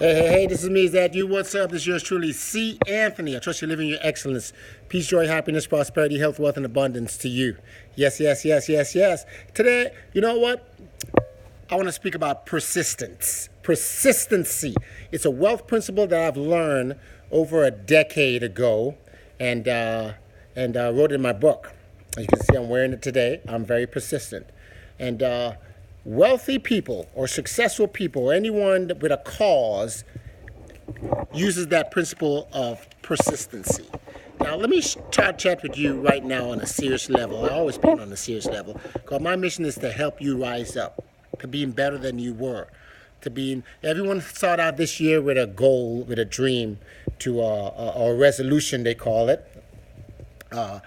Hey, this is me. Is that you? What's up? This is yours truly, C. Anthony. I trust you're living your excellence. Peace, joy, happiness, prosperity, health, wealth, and abundance to you. Yes, yes, yes, yes, yes. Today, you know what? I want to speak about persistence. Persistency. It's a wealth principle that I've learned over a decade ago and wrote it in my book. As you can see, I'm wearing it today. I'm very persistent. And wealthy people or successful people, anyone with a cause, uses that principle of persistency. Now, let me chat with you right now on a serious level. I always speak on a serious level because my mission is to help you rise up, to being better than you were, to being. Everyone started out this year with a goal, with a dream, to or a resolution they call it, to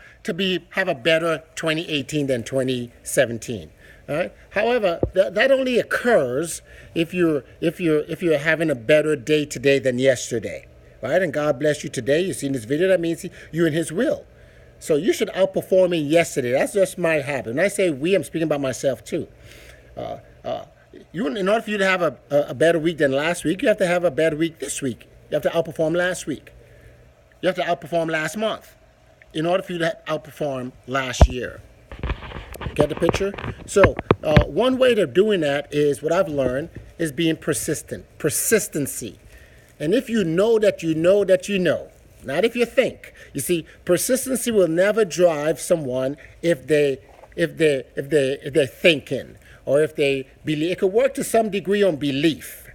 have a better 2018 than 2017. All right. However, that only occurs if you're having a better day today than yesterday, right? And God bless you today. You've seen this video. That means you're in His will. So you should outperform me yesterday. That's just my habit. When I say we, I'm speaking about myself too. In order for you to have a better week than last week, you have to have a better week this week. You have to outperform last week. You have to outperform last month in order for you to outperform last year. Get the picture? So one way of doing that is what I've learned is being persistent. Persistency. And if you know that you know that you know, not if you think. You see, persistency will never drive someone if they're thinking or if they believe. It could work to some degree on belief.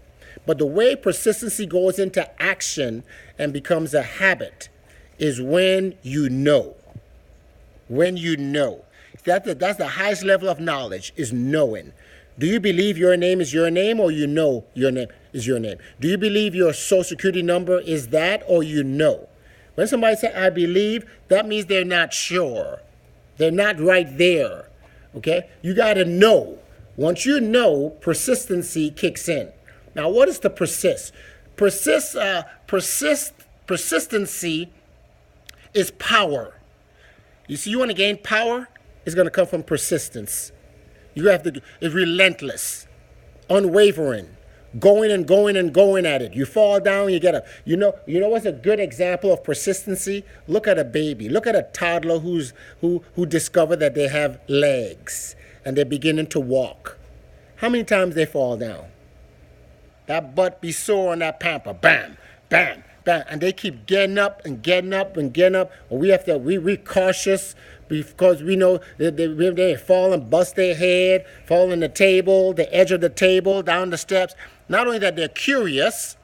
But the way persistency goes into action and becomes a habit is when you know. When you know. That's the highest level of knowledge, is knowing. Do you believe your name is your name, or you know your name is your name? Do you believe your social security number is that, or you know? When somebody says, I believe, that means they're not sure. They're not right there. Okay? You got to know. Once you know, persistency kicks in. Now, what is to persist? Persistency is power. You see, you want to gain power? It's going to come from persistence. You have to. It's relentless, unwavering, going and going and going at it. You fall down, you get up. You know what's a good example of persistency? Look at a baby. Look at a toddler who discovered that they have legs and they're beginning to walk. How many times they fall down? That butt be sore on that pamper. Bam, bam, bam, and they keep getting up and getting up and getting up. And we're cautious. Because we know that they fall and bust their head, fall on the table, the edge of the table, down the steps. Not only that, they're curious,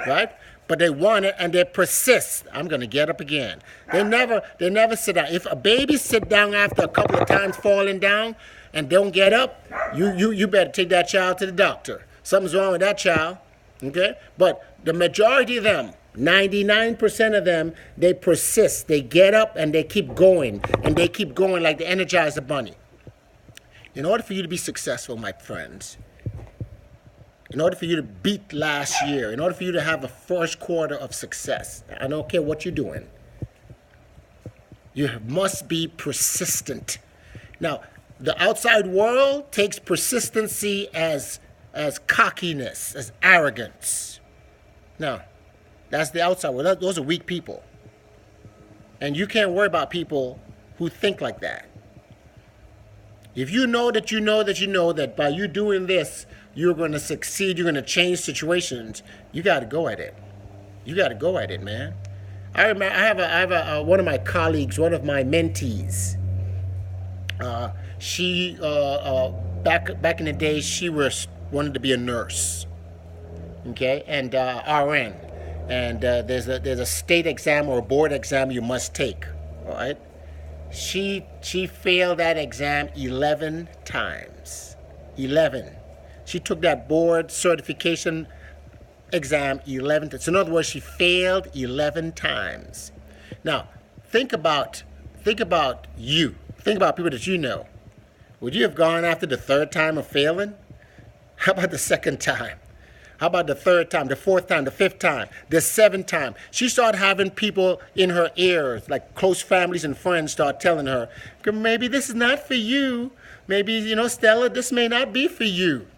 right? But they want it and they persist. I'm going to get up again. They never sit down. If a baby sit down after a couple of times falling down and don't get up, you better take that child to the doctor. Something's wrong with that child, okay? But the majority of them, 99% of them, they persist. They get up and they keep going. And they keep going like the Energizer Bunny. In order for you to be successful, my friends, in order for you to beat last year, in order for you to have a first quarter of success, I don't care what you're doing, you must be persistent. Now, the outside world takes persistency as cockiness, as arrogance. Now, that's the outside world. Those are weak people. And you can't worry about people who think like that. If you know that you know that you know that by you doing this, you're going to succeed, you're going to change situations, you got to go at it. You got to go at it, man. I remember I have one of my colleagues, one of my mentees. She back in the day, she wanted to be a nurse, okay, and RN. And there's a state exam or a board exam you must take, all right? She failed that exam 11 times. 11. She took that board certification exam 11 times. So in other words, she failed 11 times. Now, think about you. Think about people that you know. Would you have gone after the third time of failing? How about the second time? How about the third time, the fourth time, the fifth time, the seventh time? She started having people in her ears, like close families and friends start telling her, maybe this is not for you. Maybe, Stella, this may not be for you.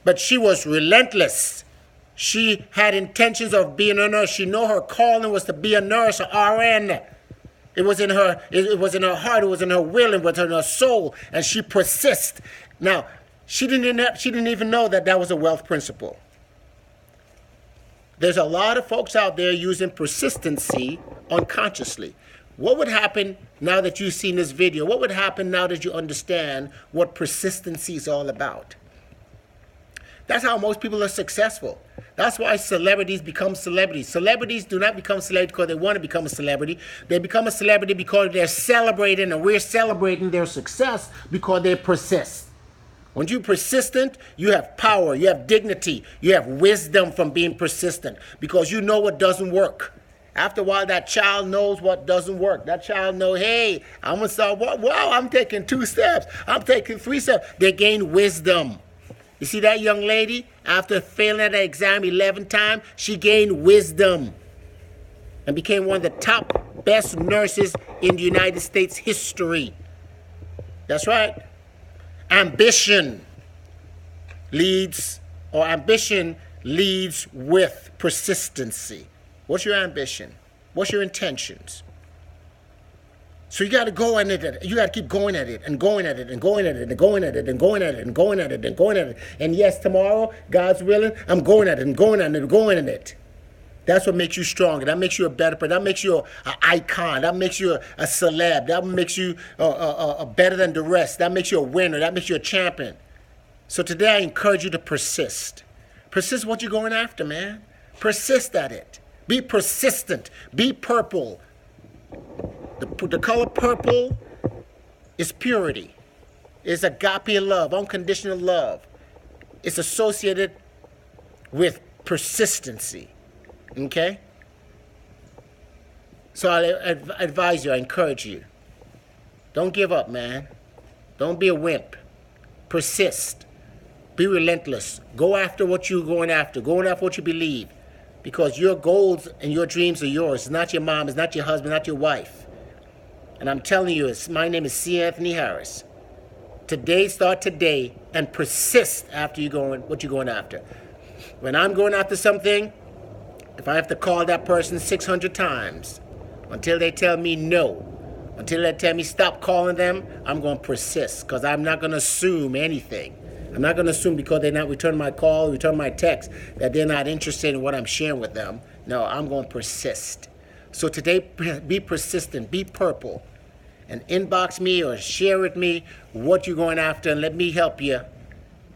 But she was relentless. She had intentions of being a nurse. She knew her calling was to be a nurse, a RN. It was in her. It was in her heart. It was in her will. It was in her soul, and she persists. Now, she didn't even know that that was a wealth principle. There's a lot of folks out there using persistency unconsciously. What would happen now that you've seen this video? What would happen now that you understand what persistency is all about? That's how most people are successful. That's why celebrities become celebrities. Celebrities do not become celebrities because they want to become a celebrity. They become a celebrity because they're celebrating, and we're celebrating their success because they persist. When you're persistent, you have power, you have dignity, you have wisdom from being persistent because you know what doesn't work. After a while, that child knows what doesn't work. That child knows, hey, I'm going to start, wow, I'm taking 2 steps. I'm taking 3 steps. They gain wisdom. You see that young lady, after failing that exam 11 times, she gained wisdom and became one of the top best nurses in the United States history. That's right. Ambition leads with persistency. What's your ambition? What's your intentions? So you got to go at it. You got to keep going at it and going at it and going at it and going at it and going at it and going at it and going at it. And yes, tomorrow, God's willing, I'm going at it and going at it and going at it. That's what makes you stronger. That makes you a better person. That makes you an icon. That makes you a celeb. That makes you better than the rest. That makes you a winner. That makes you a champion. So today I encourage you to persist. Persist what you're going after, man. Persist at it. Be persistent. Be purple. The color purple is purity. It's agape love, unconditional love. It's associated with persistency. Okay? So I advise you, I encourage you. Don't give up, man. Don't be a wimp. Persist. Be relentless. Go after what you're going after. Go after what you believe. Because your goals and your dreams are yours. It's not your mom, it's not your husband, not your wife. And I'm telling you, my name is C. Anthony Harris. Today, start today and persist after what you're going after. When I'm going after something, if I have to call that person 600 times until they tell me no, until they tell me stop calling them, I'm going to persist because I'm not going to assume anything. I'm not going to assume because they're not returning my call, returning my text, that they're not interested in what I'm sharing with them. No, I'm going to persist. So today, be persistent, be purple, and inbox me or share with me what you're going after and let me help you,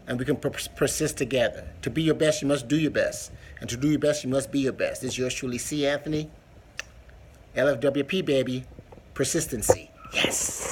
and we can persist together. To be your best, you must do your best. And to do your best, you must be your best. This is yours truly, C. Anthony. LFWP, baby. Persistency. Yes.